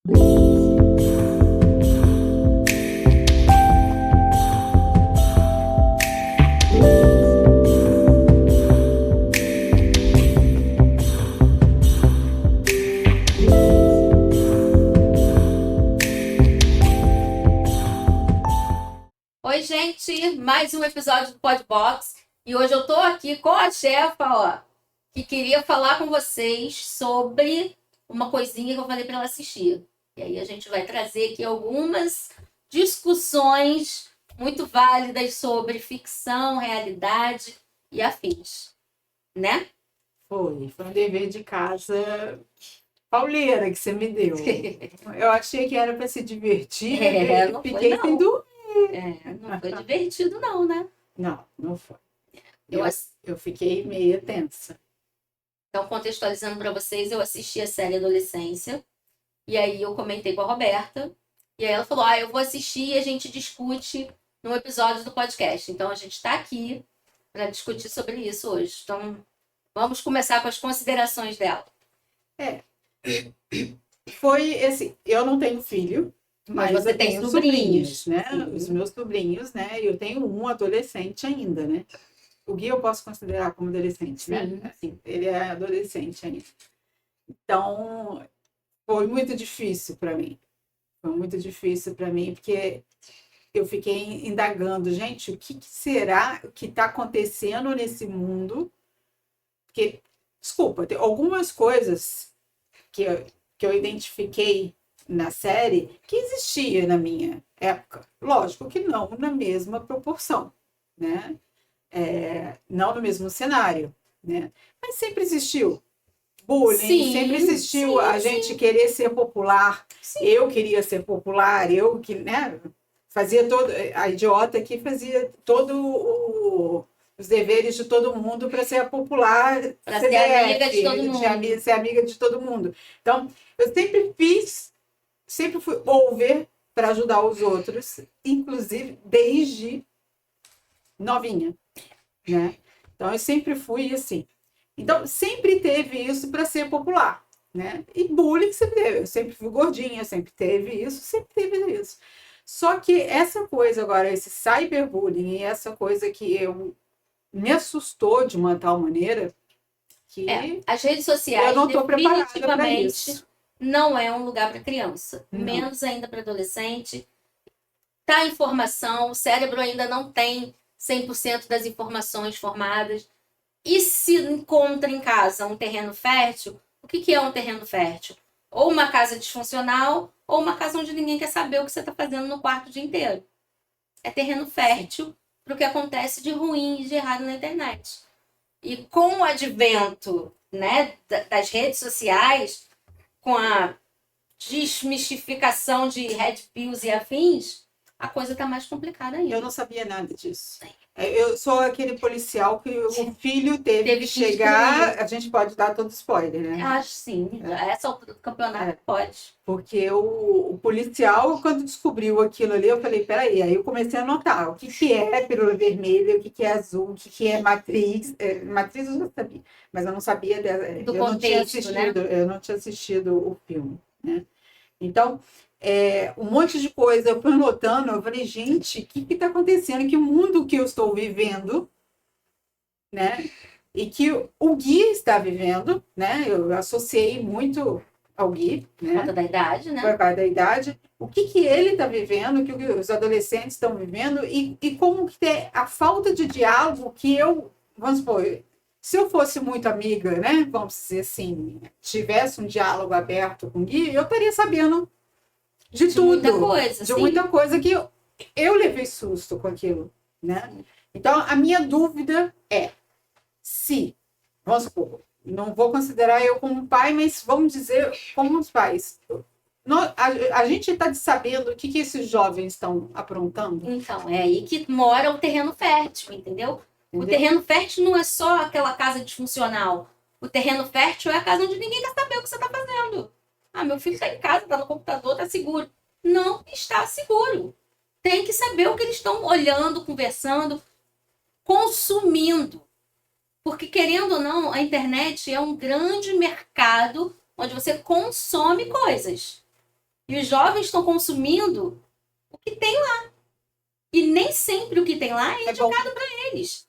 Oi, gente, mais um episódio do Podbox e hoje eu tô aqui com a chefa, ó, que queria falar com vocês sobre uma coisinha que eu falei para ela assistir. E aí a gente vai trazer aqui algumas discussões muito válidas sobre ficção, realidade e afins, né? Foi um dever de casa pauleira que você me deu. Eu achei que era para se divertir, não foi, fiquei não. sem dormir. Não foi divertido, não, né? Não foi. Eu Eu fiquei meio tensa. Então, contextualizando para vocês, eu assisti a série Adolescência. E aí eu comentei com a Roberta. E aí ela falou, eu vou assistir e a gente discute no episódio do podcast. Então, a gente está aqui para discutir sobre isso hoje. Então, vamos começar com as considerações dela. Foi assim, eu não tenho filho, mas você eu tem tenho sobrinhos, né? Sim. Os meus sobrinhos, né? Eu tenho um adolescente ainda, né? O Gui eu posso considerar como adolescente, Sim. né? Assim, ele é adolescente ainda. Então, foi muito difícil para mim. Foi muito difícil para mim, porque eu fiquei indagando, gente, o que será que está acontecendo nesse mundo? Porque, desculpa, tem algumas coisas que eu identifiquei na série que existia na minha época. Lógico que não na mesma proporção, né? Não no mesmo cenário, né? Mas sempre existiu bullying, sempre existiu a gente querer ser popular. Sim. Eu queria ser popular, eu que, né? Fazia a idiota que fazia os deveres de todo mundo para ser popular, para ser amiga de todo mundo. Ser amiga de todo mundo. Então, eu sempre fui over para ajudar os outros, inclusive desde novinha, né? Então, eu sempre fui assim. Então, sempre teve isso para ser popular, né? E bullying sempre teve. Eu sempre fui gordinha, sempre teve isso. Só que essa coisa agora, esse cyberbullying e essa coisa que me assustou de uma tal maneira que as redes sociais eu não estou preparada para isso. Não é um lugar para criança, Não. Menos ainda para adolescente. Tá informação, o cérebro ainda não tem 100% das informações formadas. E se encontra em casa um terreno fértil, o que é um terreno fértil? Ou uma casa disfuncional, ou uma casa onde ninguém quer saber o que você está fazendo no quarto o dia inteiro. É terreno fértil para o que acontece de ruim e de errado na internet. E com o advento, né, das redes sociais, com a desmistificação de red pills e afins, a coisa está mais complicada ainda. Eu não sabia nada disso. Eu sou aquele policial que o filho teve que chegar. A gente pode dar todo spoiler, né? Acho sim. Essa altura do campeonato pode. Porque o policial, quando descobriu aquilo ali, eu falei, peraí. Aí eu comecei a notar o que é pílula vermelha, o que é azul, o que é matriz. Matriz eu já sabia, mas eu não sabia do contexto, eu não tinha assistido o filme, né? Então, um monte de coisa eu fui notando, eu falei, gente, o que está acontecendo? Que mundo que eu estou vivendo, né? E que o Gui está vivendo, né? Eu associei muito ao Gui, né? Por conta da idade, né? Por causa da idade. O que ele está vivendo, o que os adolescentes estão vivendo e como que é a falta de diálogo que vamos supor, se eu fosse muito amiga, né? Vamos dizer assim, tivesse um diálogo aberto com o Gui, eu estaria sabendo de tudo. Muita coisa que eu levei susto com aquilo, né? Então, a minha dúvida é se, vamos supor, não vou considerar eu como pai, mas vamos dizer como os pais. A gente está sabendo o que esses jovens estão aprontando? Então, é aí que mora o terreno fértil, entendeu? O terreno fértil não é só aquela casa disfuncional. O terreno fértil é a casa onde ninguém quer saber o que você está fazendo. Meu filho está em casa, está no computador, está seguro. Não está seguro. Tem que saber o que eles estão olhando, conversando, consumindo. Porque, querendo ou não, a internet é um grande mercado onde você consome coisas. E os jovens estão consumindo o que tem lá. E nem sempre o que tem lá é indicado para eles.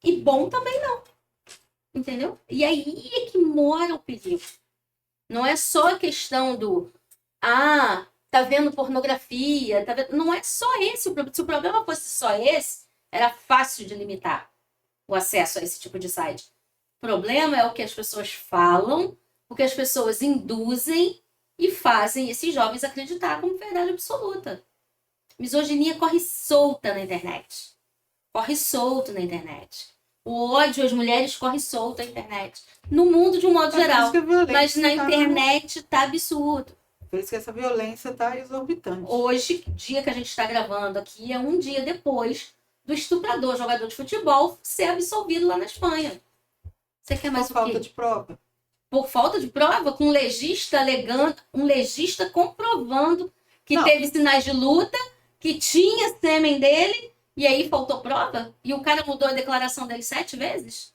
E bom também não. Entendeu? E aí é que mora o perigo. Não é só a questão do tá vendo pornografia, tá vendo... Não é só esse o problema. Se o problema fosse só esse, era fácil de limitar o acesso a esse tipo de site. O problema é o que as pessoas falam, o que as pessoas induzem e fazem esses jovens acreditar como verdade absoluta. Misoginia corre solta na internet. Corre solto na internet. O ódio às mulheres corre solto na internet. No mundo de um modo geral. Mas na internet tá absurdo. Por isso que essa violência tá exorbitante. Hoje, dia que a gente está gravando aqui, é um dia depois do estuprador, jogador de futebol, ser absolvido lá na Espanha. Você quer mais o quê? Por falta de prova. Por falta de prova, com um legista alegando, um legista comprovando que teve sinais de luta, que tinha sêmen dele, e aí faltou prova? E o cara mudou a declaração dele 7 vezes?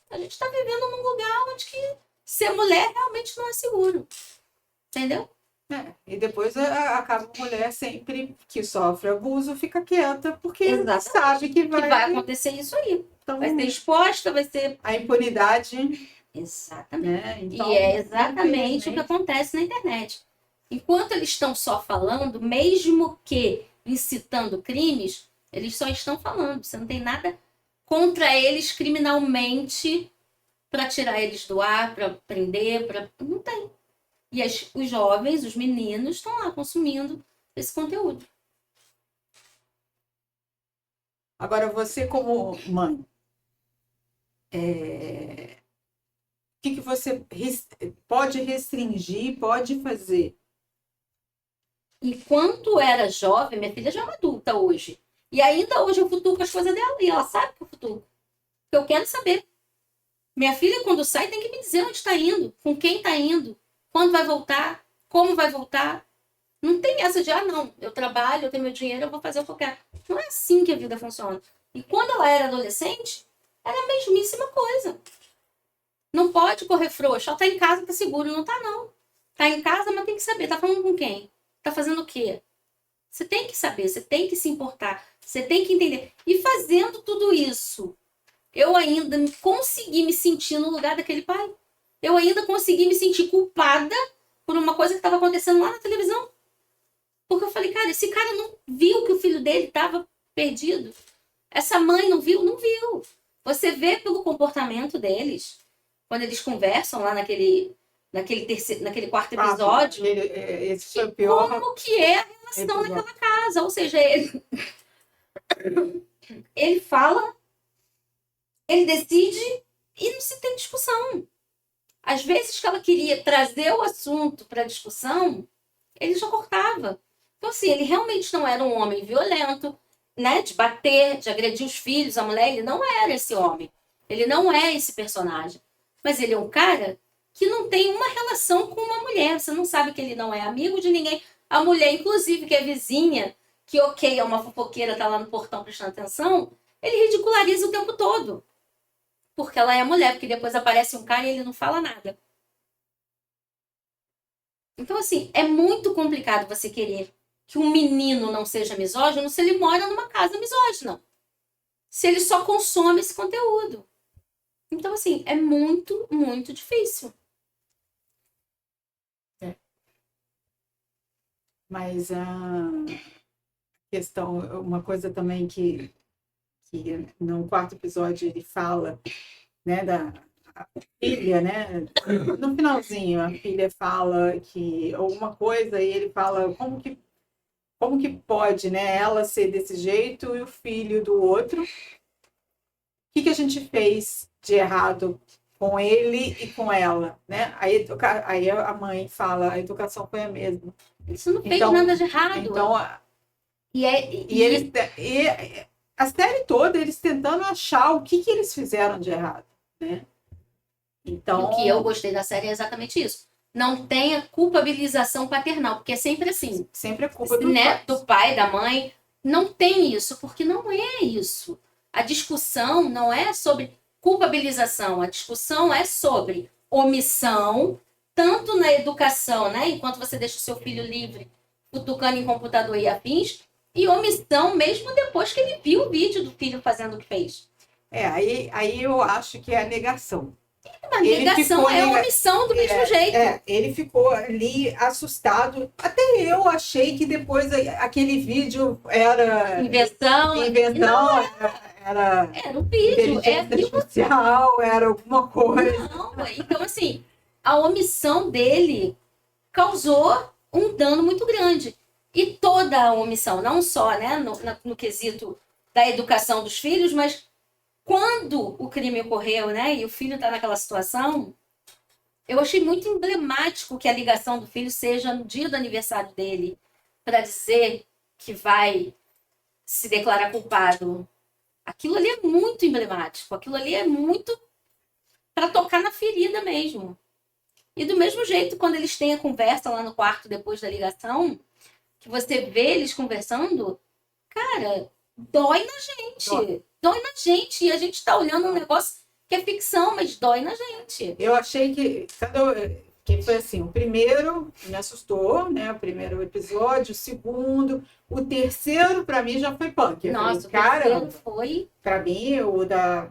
A gente está vivendo num lugar onde que ser mulher realmente não é seguro. Entendeu? E depois acaba a mulher sempre que sofre abuso, fica quieta, porque sabe que vai acontecer isso aí. Então, vai ser exposta, vai ser... A impunidade. Exatamente. Né? Então, e é exatamente o que acontece na internet. Enquanto eles estão só falando, mesmo que incitando crimes, eles só estão falando. Você não tem nada contra eles criminalmente para tirar eles do ar, para prender, não tem. E os jovens, os meninos, estão lá consumindo esse conteúdo. Agora, você como mãe, o que você pode restringir, pode fazer? Enquanto era jovem, minha filha já é uma adulta hoje. E ainda hoje eu futuco as coisas dela. E ela sabe que eu futuco. Porque eu quero saber. Minha filha, quando sai, tem que me dizer onde está indo, com quem está indo, quando vai voltar, como vai voltar. Não tem essa de, não, eu trabalho, eu tenho meu dinheiro, eu vou fazer o que eu quero. Não é assim que a vida funciona. E quando ela era adolescente, era a mesmíssima coisa. Não pode correr frouxa. Ela tá em casa, tá seguro. Não tá, não. Tá em casa, mas tem que saber. Tá falando com quem? Tá fazendo o quê? Você tem que saber, você tem que se importar, você tem que entender. E fazendo tudo isso, eu ainda consegui me sentir no lugar daquele pai. Eu ainda consegui me sentir culpada por uma coisa que estava acontecendo lá na televisão. Porque eu falei, cara, esse cara não viu que o filho dele estava perdido. Essa mãe não viu? Não viu. Você vê pelo comportamento deles, quando eles conversam lá naquele quarto episódio, esse foi o pior, como que é a relação naquela casa. Ou seja, ele fala, ele decide e não se tem discussão. Às vezes que ela queria trazer o assunto para discussão, ele já cortava. Então, assim, ele realmente não era um homem violento, né? De bater, de agredir os filhos, a mulher. Ele não era esse homem. Ele não é esse personagem. Mas ele é um cara que não tem uma relação com uma mulher. Você não sabe que ele não é amigo de ninguém. A mulher, inclusive, que é vizinha, que é uma fofoqueira, tá lá no portão prestando atenção, ele ridiculariza o tempo todo. Porque ela é mulher, porque depois aparece um cara e ele não fala nada. Então, assim, é muito complicado você querer que um menino não seja misógino se ele mora numa casa misógina. Se ele só consome esse conteúdo. Então, assim, é muito, muito difícil. Mas a questão, uma coisa também que no quarto episódio ele fala, né, da filha, né, no finalzinho a filha fala que alguma coisa e ele fala como que pode, né, ela ser desse jeito e o filho do outro. O que a gente fez de errado com ele e com ela, né? Aí a mãe fala, a educação foi a mesma. Isso não fez nada de errado. Então, a série toda, eles tentando achar o que eles fizeram de errado, né? Então, o que eu gostei da série é exatamente isso. Não tenha culpabilização paternal, porque é sempre assim. Sempre é culpa do pai, da mãe. Não tem isso, porque não é isso. A discussão não é sobre culpabilização, a discussão é sobre omissão tanto na educação, né? Enquanto você deixa o seu filho livre, cutucando em computador e afins, e omissão mesmo depois que ele viu o vídeo do filho fazendo o que fez. Aí eu acho que é a negação. A negação é omissão do mesmo jeito. Ele ficou ali assustado. Até eu achei que depois aquele vídeo era Invenção. era um vídeo. inteligência artificial, era alguma coisa. Não, então assim, a omissão dele causou um dano muito grande. E toda a omissão, não só né, no quesito da educação dos filhos, mas quando o crime ocorreu, né, e o filho está naquela situação, eu achei muito emblemático que a ligação do filho seja no dia do aniversário dele, para dizer que vai se declarar culpado. Aquilo ali é muito emblemático, aquilo ali é muito para tocar na ferida mesmo. E do mesmo jeito, quando eles têm a conversa lá no quarto depois da ligação, que você vê eles conversando, cara, dói na gente. Dói na gente. E a gente tá olhando um negócio que é ficção, mas dói na gente. Eu achei que foi assim, o primeiro me assustou, né? O primeiro episódio, o segundo, o terceiro para mim já foi punk. Nossa, falei, o terceiro foi para mim o da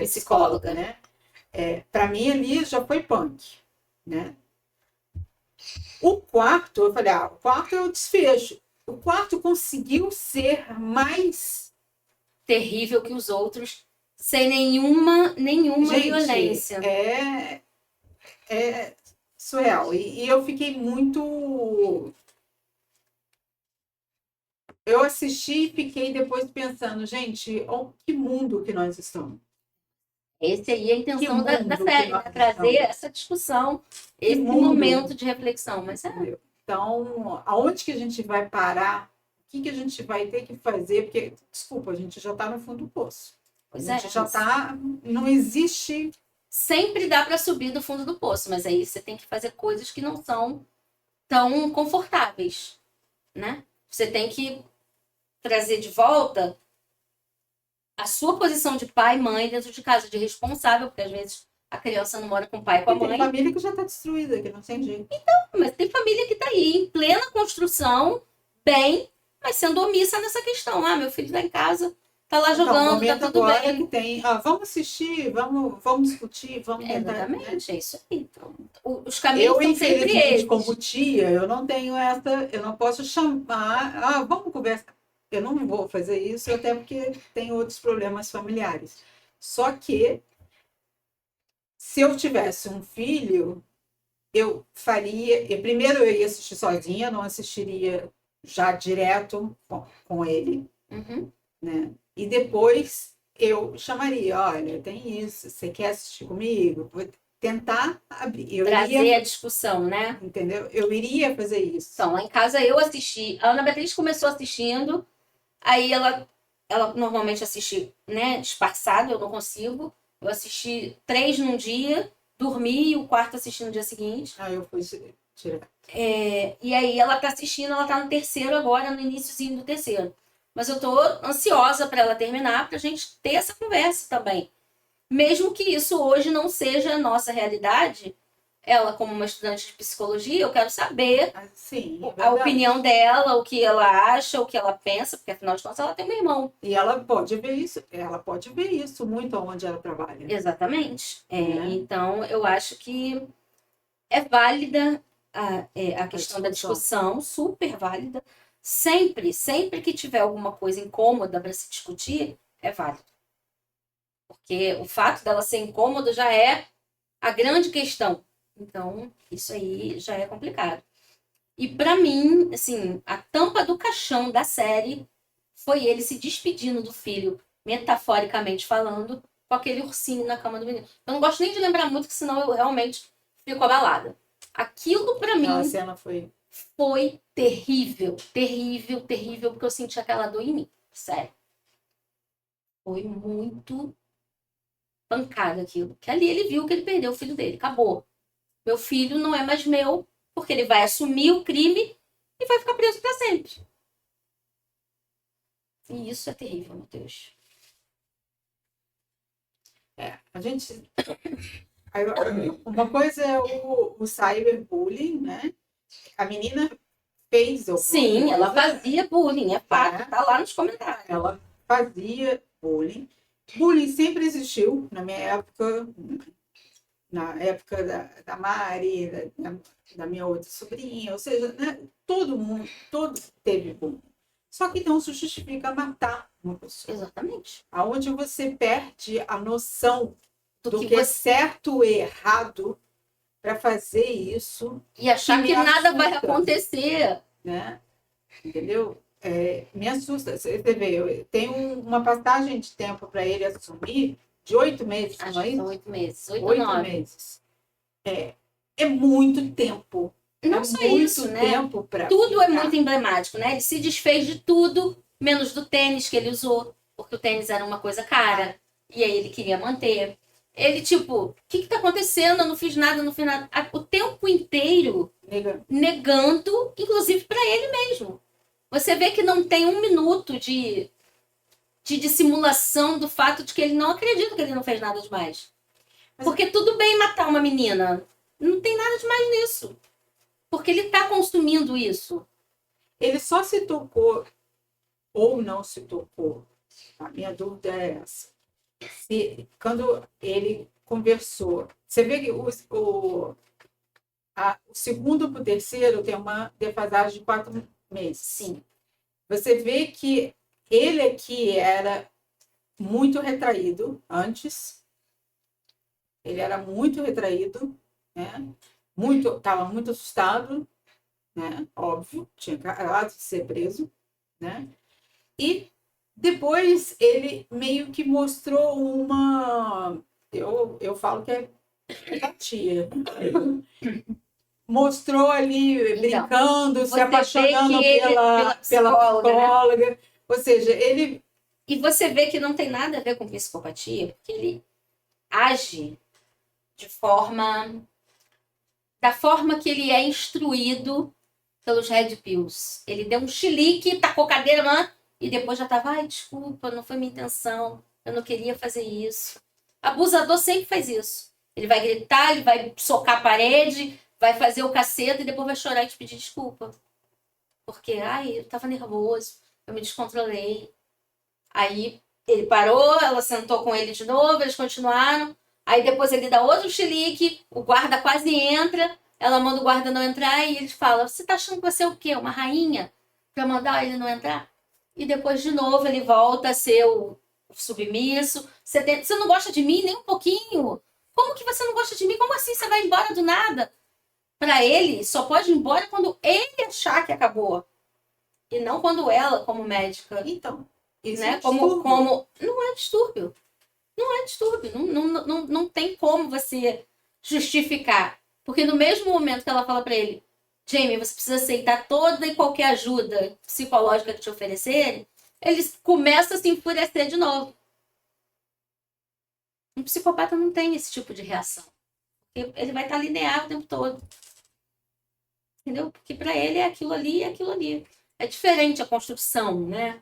psicóloga, né? Para mim ali já foi punk, né? O quarto, eu falei, o quarto é o desfecho. O quarto conseguiu ser mais terrível que os outros, sem nenhuma Gente, violência. É surreal. E eu fiquei muito. Eu assisti e fiquei depois pensando, gente, que mundo que nós estamos. Esse aí é a intenção da série, né? Trazer essa discussão, esse momento de reflexão. Mas Então, aonde que a gente vai parar? O que a gente vai ter que fazer? Porque, desculpa, a gente já está no fundo do poço. A gente já está. Não existe. Sempre dá para subir do fundo do poço, mas aí você tem que fazer coisas que não são tão confortáveis, né? Você tem que trazer de volta a sua posição de pai e mãe dentro de casa, de responsável, porque às vezes a criança não mora com o pai e com a mãe. Tem família que já está destruída, que não tem jeito. Então, mas tem família que está aí em plena construção, bem, mas sendo omissa nessa questão. Meu filho está em casa, tá lá jogando, tá tudo agora bem. Que tem, vamos assistir, vamos discutir, vamos tentar. Exatamente, é isso aí. Então, os caminhos são sempre eles. Como tia, eu não tenho eu não posso chamar, vamos conversar. Eu não vou fazer isso, até porque tem outros problemas familiares. Só que, se eu tivesse um filho, eu faria. Primeiro eu ia assistir sozinha, não assistiria já direto com ele. Uhum. Né? E depois eu chamaria, olha, tem isso, você quer assistir comigo? Vou tentar abrir. Trazer a discussão, né? Entendeu? Eu iria fazer isso. Então, lá em casa eu assisti. A Ana Beatriz começou assistindo, aí ela normalmente assiste, né, disfarçado, eu não consigo. Eu assisti 3 num dia, dormi e o quarto assisti no dia seguinte. Eu fui tirar. E aí ela tá assistindo, ela tá no terceiro agora, no iniciozinho do terceiro. Mas eu tô ansiosa para ela terminar, pra gente ter essa conversa também. Mesmo que isso hoje não seja a nossa realidade, ela, como uma estudante de psicologia, eu quero saber a opinião dela, o que ela acha, o que ela pensa, porque afinal de contas ela tem um irmão. E ela pode ver isso muito onde ela trabalha. Exatamente. Então, eu acho que é válida a questão da discussão, super válida. Sempre que tiver alguma coisa incômoda para se discutir, é válido. Porque o fato dela ser incômoda já é a grande questão. Então, isso aí já é complicado. E para mim, assim, a tampa do caixão da série foi ele se despedindo do filho, metaforicamente falando, com aquele ursinho na cama do menino. Eu não gosto nem de lembrar muito, porque senão eu realmente fico abalada. Aquilo para mim a cena foi terrível, terrível, terrível, porque eu senti aquela dor em mim. Sério. Foi muito pancada aquilo. Que ali ele viu que ele perdeu o filho dele. Acabou. Meu filho não é mais meu, porque ele vai assumir o crime e vai ficar preso para sempre. E isso é terrível, meu Deus. A gente Uma coisa é o cyberbullying, né? A menina fez alguma Sim, coisa, ela fazia bullying, é fato, né? tá lá nos comentários. Ela fazia bullying. Bullying sempre existiu na minha época, na época da Mari, da minha outra sobrinha, ou seja, né? Todo mundo, todos teve bullying. Só que não se justifica matar uma pessoa. Exatamente. Aonde você perde a noção do que é você... certo e errado para fazer isso. E achar que nada vai assusta, acontecer. né? Entendeu? Me assusta. Você vê, tem uma passagem de tempo para ele assumir de 8 meses, Acho não é que são isso? 8 meses, 8 8 9. meses. É muito tempo. Não só isso, muito né? tempo para Tudo é muito emblemático, né? Ele se desfez de tudo, menos do tênis que ele usou, porque o tênis era uma coisa cara, e aí ele queria manter. Ele, tipo, o que tá acontecendo? Eu não fiz nada, não fiz nada. O tempo inteiro negando, inclusive para ele mesmo. Você vê que não tem um minuto de dissimulação do fato de que ele não acredita que ele não fez nada demais. Porque tudo bem matar uma menina. Não tem nada demais nisso. Porque ele tá consumindo isso. Ele só se tocou ou não se tocou. A minha dúvida é essa. Quando ele conversou, você vê que o segundo para o terceiro tem uma defasagem de 4 meses. Sim. Você vê que ele aqui era muito retraído antes. Ele era muito retraído, né? Estava muito assustado, né? Óbvio, tinha acabado de ser preso, né? E depois ele meio que mostrou eu falo que é empatia. Mostrou ali, brincando, se apaixonando pela psicóloga. Né? Ou seja, ele... E você vê que não tem nada a ver com psicopatia, porque ele age da forma que ele é instruído pelos Red Pills. Ele deu um chilique, tacou cadeira, e depois já tava, ai, desculpa, não foi minha intenção, eu não queria fazer isso. Abusador sempre faz isso. Ele vai gritar, ele vai socar a parede, vai fazer o cacete e depois vai chorar e te pedir desculpa. Porque, ai, eu tava nervoso, eu me descontrolei. Aí ele parou, ela sentou com ele de novo, eles continuaram. Aí depois ele dá outro chilique, o guarda quase entra, ela manda o guarda não entrar e ele fala, você tá achando que você é o quê? Uma rainha? Pra mandar ele não entrar? E depois de novo ele volta a ser o submisso. Você não gosta de mim nem um pouquinho? Como que você não gosta de mim? Como assim você vai embora do nada? Pra ele, só pode ir embora quando ele achar que acabou. E não quando ela, como médica. Então, isso né? é Como não é distúrbio. Não é distúrbio. Não tem como você justificar. Porque no mesmo momento que ela fala pra ele, Jamie, você precisa aceitar toda e qualquer ajuda psicológica que te oferecerem, ele começa a se enfurecer de novo. Um psicopata não tem esse tipo de reação. Ele vai estar linear o tempo todo. Entendeu? Porque pra ele é aquilo ali e aquilo ali. É diferente a construção, né?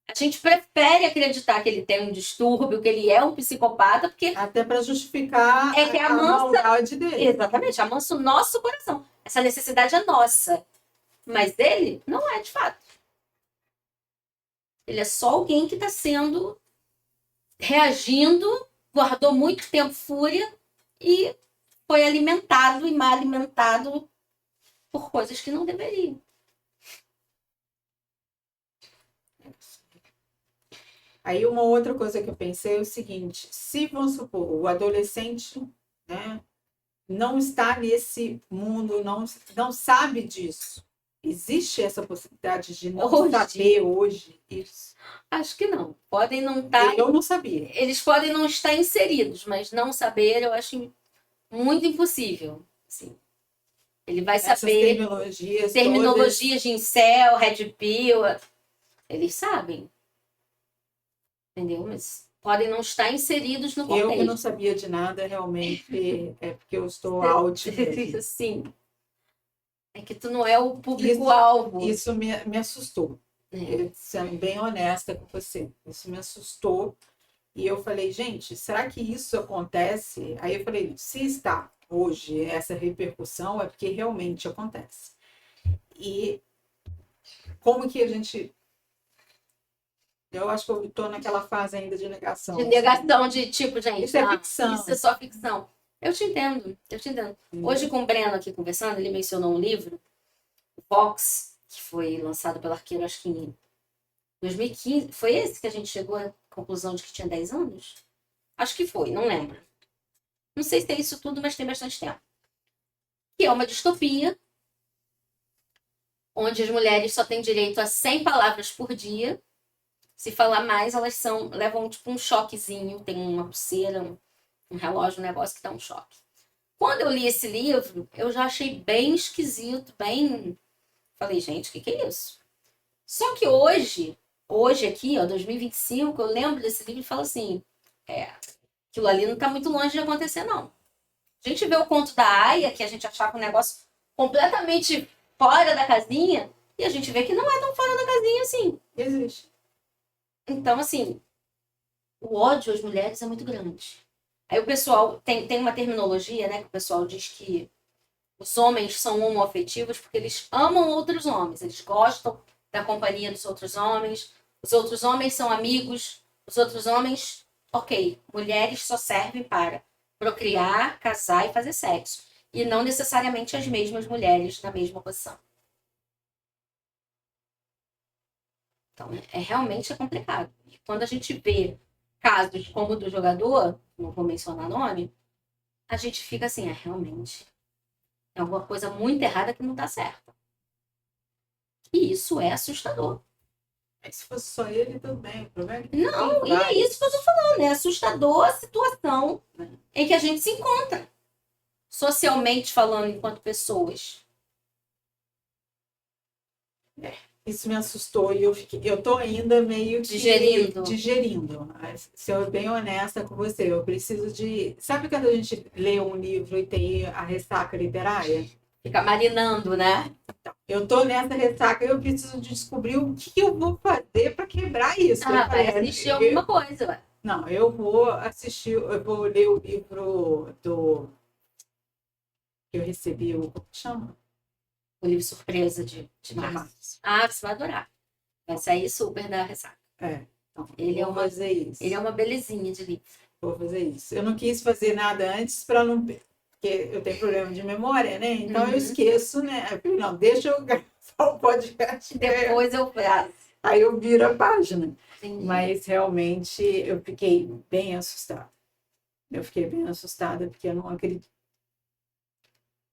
A gente prefere acreditar que ele tem um distúrbio, que ele é um psicopata, porque até para justificar que a maldade dele. Exatamente, amansa o nosso coração. Essa necessidade é nossa. Mas ele não é, de fato. Ele é só alguém que está reagindo, guardou muito tempo fúria e foi alimentado e mal alimentado por coisas que não deveriam. Aí uma outra coisa que eu pensei é o seguinte, se, vamos supor, o adolescente, né, não está nesse mundo, não sabe disso, existe essa possibilidade de não saber hoje isso? Acho que não. Podem não estar... Eu não sabia. Eles podem não estar inseridos, mas não saber eu acho muito impossível. Assim. Ele vai saber terminologias de incel, red pill, eles sabem. Entendeu? Mas podem não estar inseridos no contexto. Eu que não sabia de nada, realmente, é porque eu estou out mesmo. Sim. É que tu não é o público-alvo. Isso me assustou. Sendo bem honesta com você. Isso me assustou, E eu falei, gente, será que isso acontece? Aí eu falei, se está hoje essa repercussão, é porque realmente acontece. E como que a gente. Eu acho que eu estou naquela fase ainda de negação. De negação de tipo, gente, Isso é não, ficção. isso é só ficção. Eu te entendo, eu te entendo. Hoje, com o Breno aqui conversando, ele mencionou um livro, o Vox, que foi lançado pela Arqueiro, acho que em 2015. Foi esse que a gente chegou à conclusão de que tinha 10 anos? Acho que foi, não lembro. Não sei se é isso tudo, mas tem bastante tempo. Que é uma distopia, onde as mulheres só têm direito a 100 palavras por dia. Se falar mais, elas levam tipo um choquezinho, tem uma pulseira, um relógio, um negócio que dá um choque. Quando eu li esse livro, eu já achei bem esquisito, bem. Falei, gente, o que é isso? Só que hoje aqui, ó, 2025, eu lembro desse livro e falo assim: aquilo ali não tá muito longe de acontecer, não. A gente vê o conto da Aya, que a gente achava um negócio completamente fora da casinha, e a gente vê que não é tão fora da casinha assim. Existe. Então, assim, o ódio às mulheres é muito grande. Aí o pessoal tem uma terminologia, né, que o pessoal diz que os homens são homoafetivos porque eles amam outros homens, eles gostam da companhia dos outros homens, os outros homens são amigos, os outros homens, ok, mulheres só servem para procriar, casar e fazer sexo. E não necessariamente as mesmas mulheres na mesma posição. Então, realmente complicado. E quando a gente vê casos como o do jogador, não vou mencionar nome, a gente fica assim, realmente, é alguma coisa muito errada que não está certa. E isso é assustador. Mas se fosse só ele, tudo bem. O problema é que Não, e é isso que eu tô falando, é assustador a situação em que a gente se encontra, socialmente falando, enquanto pessoas. Isso me assustou e eu tô ainda meio que digerindo. Mas, se eu bem honesta com você, eu preciso de. Sabe quando a gente lê um livro e tem a ressaca literária? Fica marinando, né? Eu tô nessa ressaca e eu preciso de descobrir o que eu vou fazer para quebrar isso. Eu Vai falei, assistir alguma coisa, ué. não, eu vou assistir, eu vou ler o livro do que eu recebi, como chama? O livro surpresa de março. Ah, você vai adorar. Vai sair super da ressaca. Então, Ele vou fazer isso. Ele é uma belezinha de livro. Vou fazer isso. Eu não quis fazer nada antes para não. Porque eu tenho problema de memória, né? Então eu esqueço, né? Eu falei, não, deixa eu gravar o podcast. Depois eu faço. Aí eu viro a página. Entendi. Mas realmente eu fiquei bem assustada. Eu fiquei bem assustada porque eu não acredito.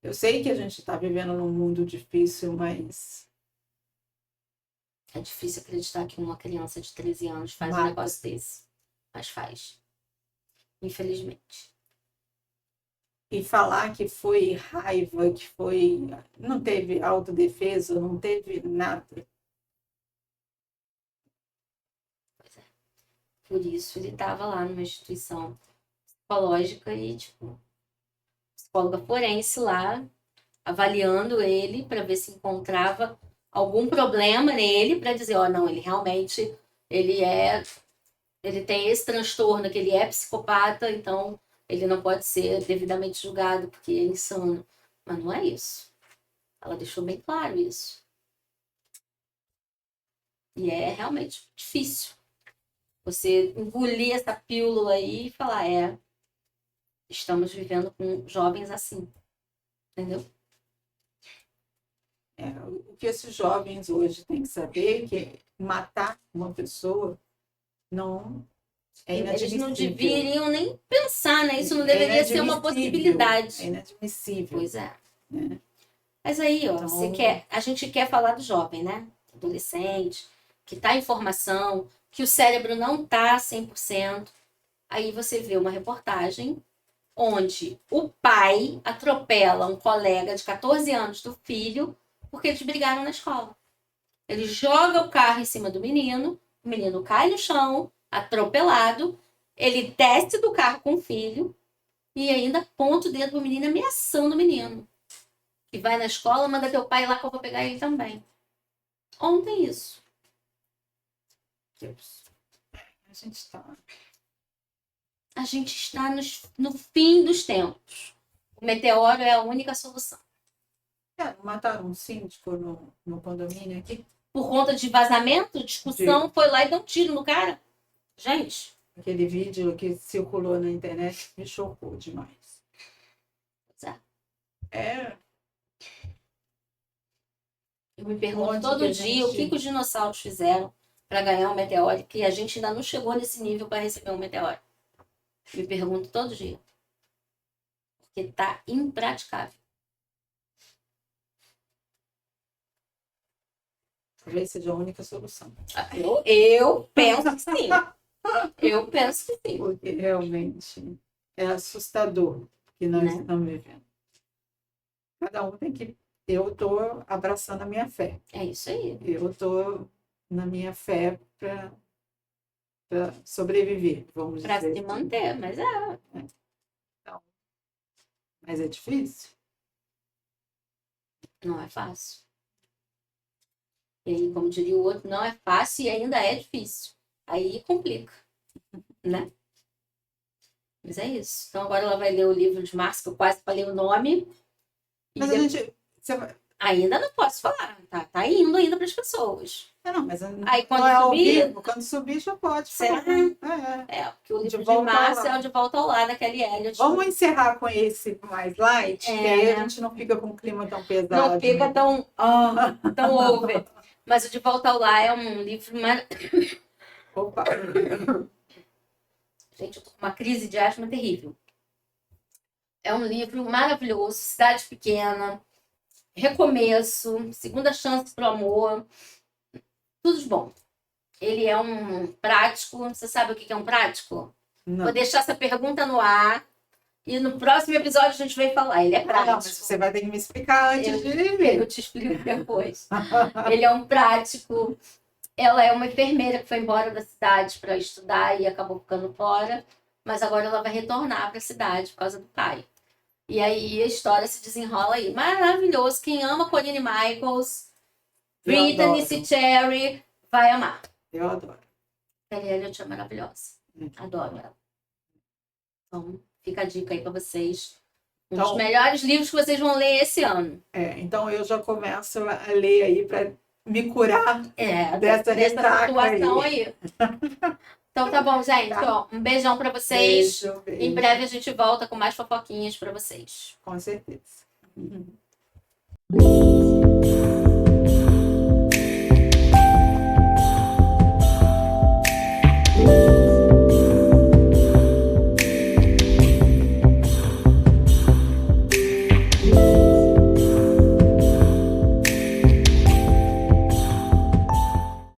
Eu sei que a gente está vivendo num mundo difícil, mas. É difícil acreditar que uma criança de 13 anos faz um Mata. negócio desse. Mas faz. Infelizmente. E falar que foi raiva, que foi. Não teve autodefesa, não teve nada. Pois é. Por isso ele estava lá numa instituição psicológica e, tipo, psicóloga forense lá, avaliando ele para ver se encontrava algum problema nele para dizer, ó, não, ele realmente ele ele tem esse transtorno, que ele é psicopata, então ele não pode ser devidamente julgado porque é insano. Mas não é isso. Ela deixou bem claro isso. E é realmente difícil você engolir essa pílula aí e falar, estamos vivendo com jovens assim. Entendeu? O que esses jovens hoje têm que saber é que matar uma pessoa não é inadmissível. Eles não deveriam nem pensar, né? Isso não deveria ser uma possibilidade. É inadmissível. Pois é. Mas aí, ó, Então... a gente quer falar do jovem, né? Adolescente, que tá em formação, que o cérebro não tá 100%. Aí você vê uma reportagem onde o pai atropela um colega de 14 anos do filho porque eles brigaram na escola. Ele joga o carro em cima do menino, o menino cai no chão, atropelado, ele desce do carro com o filho e ainda aponta o dedo pro menino, ameaçando o menino. E vai na escola, manda teu pai lá que eu vou pegar ele também. Ontem isso. Deus. A gente está a gente está no fim dos tempos. O meteoro é a única solução. Mataram um síndico no condomínio aqui. Por conta de vazamento, discussão, foi lá e deu um tiro no cara. Gente. Aquele vídeo que circulou na internet me chocou demais. Eu me pergunto todo dia o que os dinossauros fizeram para ganhar um meteoro, que a gente ainda não chegou nesse nível para receber um meteoro. Me pergunto todo dia. Porque tá impraticável. Talvez seja a única solução. Eu penso que sim. Eu penso que sim. Porque realmente é assustador o que nós estamos vivendo. Cada um tem que... Eu estou abraçando a minha fé. É isso aí. Eu estou na minha fé para sobreviver, vamos dizer. Para se manter, mas Então, mas é difícil? Não é fácil. E aí, como diria o outro, não é fácil e ainda é difícil. Aí complica, né? Mas é isso. Então agora ela vai ler o livro de Marx, que eu quase falei o nome. Mas a gente... Ainda não posso falar, tá indo ainda para as pessoas. Não, mas aí, quando não é ao subir, vivo, quando subir já pode será? falar. Porque o livro de Marx é o De Volta ao Lar, da Kelly Elliott. Vamos encerrar com esse mais light, que aí a gente não fica com um clima tão pesado. Não fica tão over. Mas o De Volta ao Lar é um livro... Opa! Gente, eu tô com uma crise de asma terrível. É um livro maravilhoso, cidade pequena, recomeço, segunda chance pro amor, tudo de bom. Ele é um prático. Você sabe o que é um prático? Não. Vou deixar essa pergunta no ar e no próximo episódio a gente vai falar. Ele é prático. Não, mas você vai ter que me explicar antes de ler. Eu te explico depois. Ele é um prático. Ela é uma enfermeira que foi embora da cidade para estudar e acabou ficando fora, mas agora ela vai retornar para a cidade por causa do pai. E aí a história se desenrola aí. Maravilhoso. Quem ama Corinne Michaels, Brittany Cherry, vai amar. Eu adoro. Kelly Elliott é maravilhosa. Adoro ela. Então, fica a dica aí para vocês. Um dos melhores livros que vocês vão ler esse ano. Então eu já começo a ler aí para me curar dessa situação aí. Então tá bom, gente. Ó, um beijão pra vocês. Beijo. Em breve a gente volta com mais fofoquinhas pra vocês. Com certeza.